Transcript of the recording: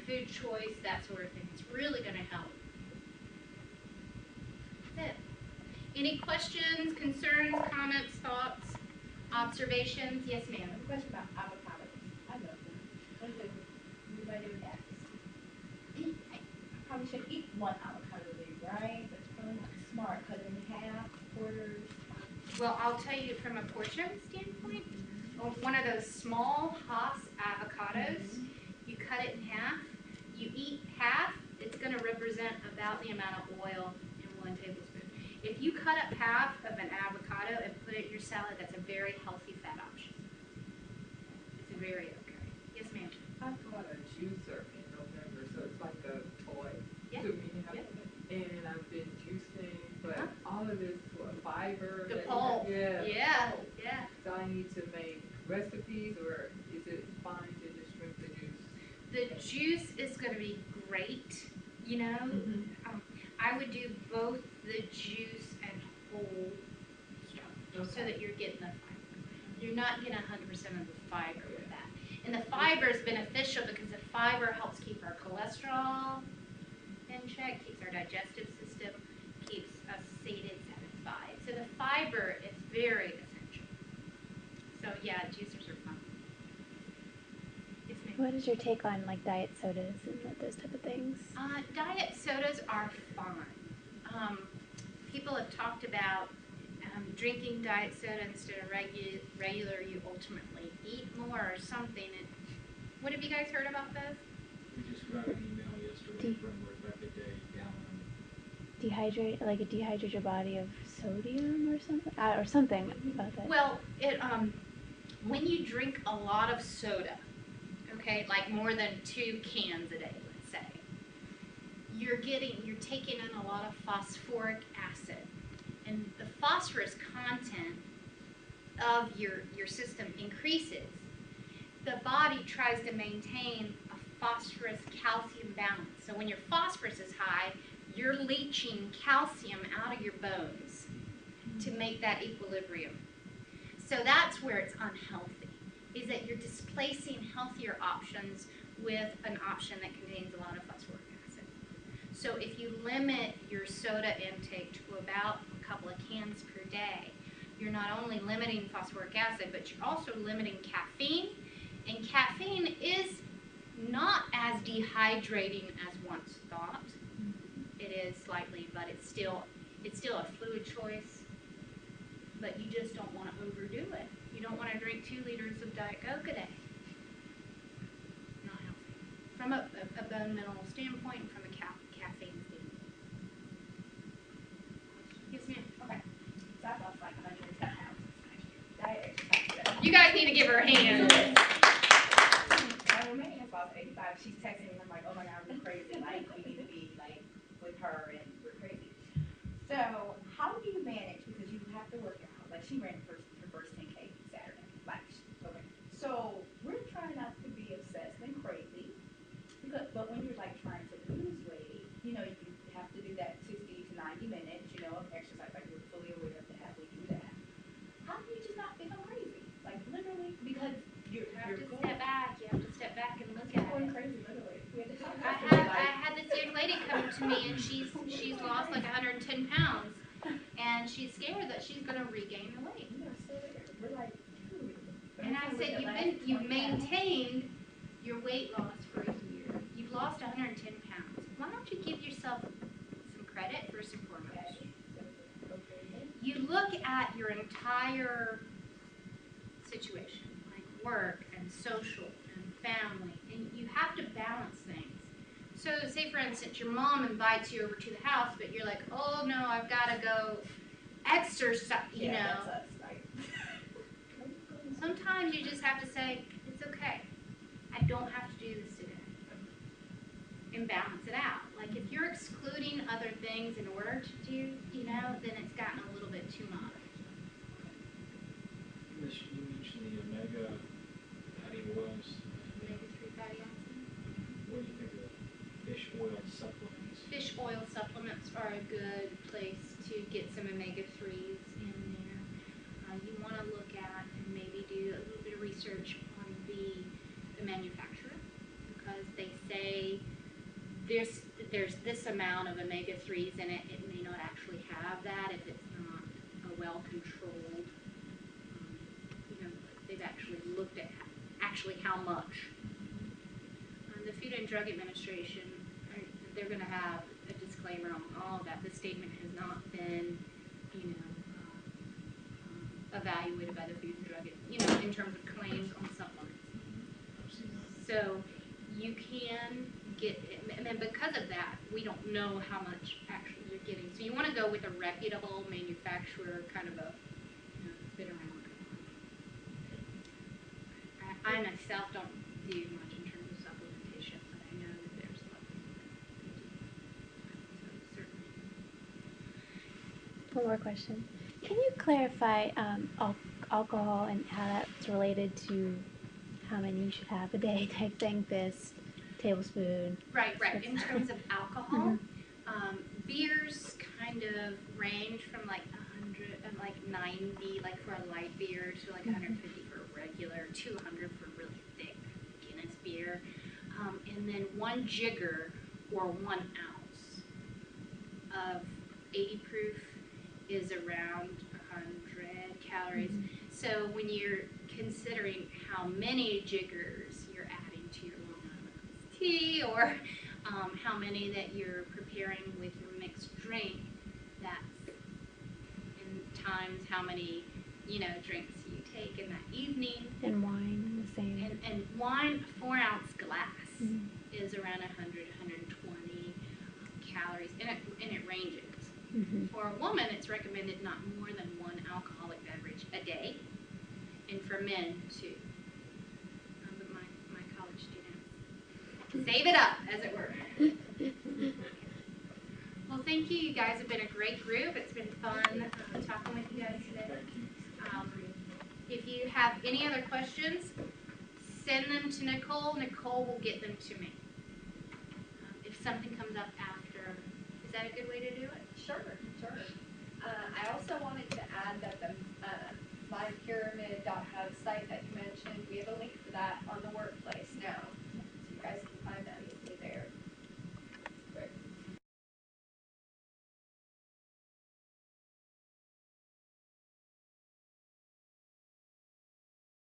food choice, that sort of thing. It's really going to help. That's it. Any questions, concerns, comments, thoughts, observations? Yes, ma'am. A question about avocados. I love them. What do I do with that? I probably should eat one avocado leaf, right? But it's probably not smart. Cut it in half, quarters. Well, I'll tell you from a portion standpoint, one of those small Hass avocados, you cut it in half, you eat half, it's going to represent about the amount of oil in 1 tablespoon. If you cut up half of an avocado and put it in your salad, that's a very healthy fat option. It's very okay. Yes, ma'am. I bought a juicer in November, so it's like a toy Yeah. to me. And I've been juicing, but all of this for fiber. The pulp. Yeah. Yeah. Yeah. So I need to make recipes, or is it fine to just drink the juice? The juice is going to be great, you know. I would do both the juice and whole stuff, so that you're getting the fiber. You're not getting 100% of the fiber with that. And the fiber is beneficial because the fiber helps keep our cholesterol in check, keeps our digestive system, keeps us sated, satisfied. So the fiber is very essential. So yeah, juicers are fun. Yes, ma'am. What is your take on like diet sodas and those type of things? Diet sodas are fine. People have talked about drinking diet soda instead of regular. You ultimately eat more or something. And what have you guys heard about this? We just got an email yesterday from Rebecca Day down on It dehydrates your body of sodium or something about that. Well, when you drink a lot of soda, okay, like more than 2 cans a day, let's say, you're taking in a lot of phosphoric acid, and the phosphorus content of your system increases. The body tries to maintain a phosphorus calcium balance. So when your phosphorus is high, you're leaching calcium out of your bones to make that equilibrium. So that's where it's unhealthy, is that you're displacing healthier options with an option that contains a lot of phosphoric acid. So if you limit your soda intake to about a couple of cans per day, you're not only limiting phosphoric acid, but you're also limiting caffeine. And caffeine is not as dehydrating as once thought. It is slightly, but it's still a fluid choice. But you just don't want to overdo it. You don't want to drink 2 liters of Diet Coke a day. Not healthy. From a bone mineral standpoint and from a caffeine standpoint. Yes, ma'am. Okay. So I lost like 110 pounds diet exercise. You guys need to give her a hand. My roommate has lost 85. She's texting me, and I'm like, oh my God, we're crazy. Like, we need to be like with her, and we're crazy. So, how do you manage? Because you have to work out. Like, she ran her first 10K Saturday. Like, okay. So, we're trying not to be obsessed and crazy. But when you're like trying to lose weight, you know, you have to do that 60 to 90 minutes, you know, of exercise. Like, we're fully aware of that. We do that. How do you just not become crazy? Like, literally, because You have to step back. You have to step back and look at going it. crazy, literally. We had to talk I about had this young lady come to me, and she's lost like 110 pounds, and she's scared that she's going to regain her weight. We are still there. We're like, dude. And I said, you've maintained your weight loss for a year. You've lost 110 pounds. Why don't you give yourself some credit first and foremost? You look at your entire situation, like work and social and family, and you have to balance things. So say for instance, your mom invites you over to the house, but you're like, oh no, I've got to go exercise, you know. That's us, right? Sometimes you just have to say, it's okay. I don't have to do this today. And balance it out. Like if you're excluding other things in order to do, you know, then it's gotten a little bit too much. You mentioned the omega fatty oils. Omega-3 fatty acids. What do you think of fish oil supplements? Fish oil supplements are a good place to get some omega-3s in there. You want to look at and maybe do a little bit of research on the manufacturer, because they say amount of omega-3s in it, it may not actually have that if it's not a well-controlled, they've actually looked at actually how much. The Food and Drug Administration, they're going to have a disclaimer on all of that. The statement has not been, evaluated by the Food and Drug, in terms of claims on supplements. So you can get, and then because of that, we don't know how much actually you're getting. So you want to go with a reputable manufacturer, kind of a, that's been around. I myself don't do much in terms of supplementation, but I know that there's a lot of people that do. So certainly. One more question. Can you clarify alcohol and how that's related to how many you should have a day type thing? Fist, tablespoon. Right. In terms of alcohol, beers kind of range from like 100 and like 90, like for a light beer, to like 150 for a regular, 200 for really thick Guinness beer, and then 1 jigger or 1 ounce of 80 proof is around 100 calories. So when you're considering how many jiggers you're adding to your Long Island tea, or how many that you're preparing with your mixed drink, that's in times how many drinks you take in that evening. And wine, the same. And wine, a 4-ounce glass is around 100, 120 calories, and it ranges. For a woman, it's recommended not more than 1 alcoholic beverage a day, and for men, 2. But my college students save it up, as it were. Well, thank you. You guys have been a great group. It's been fun talking with you guys today. If you have any other questions, send them to Nicole. Nicole will get them to me. If something comes up after, is that a good way to do it? Sure. I also wanted to add that the MyPyramid.hub site that you mentioned, we have a link for that on the work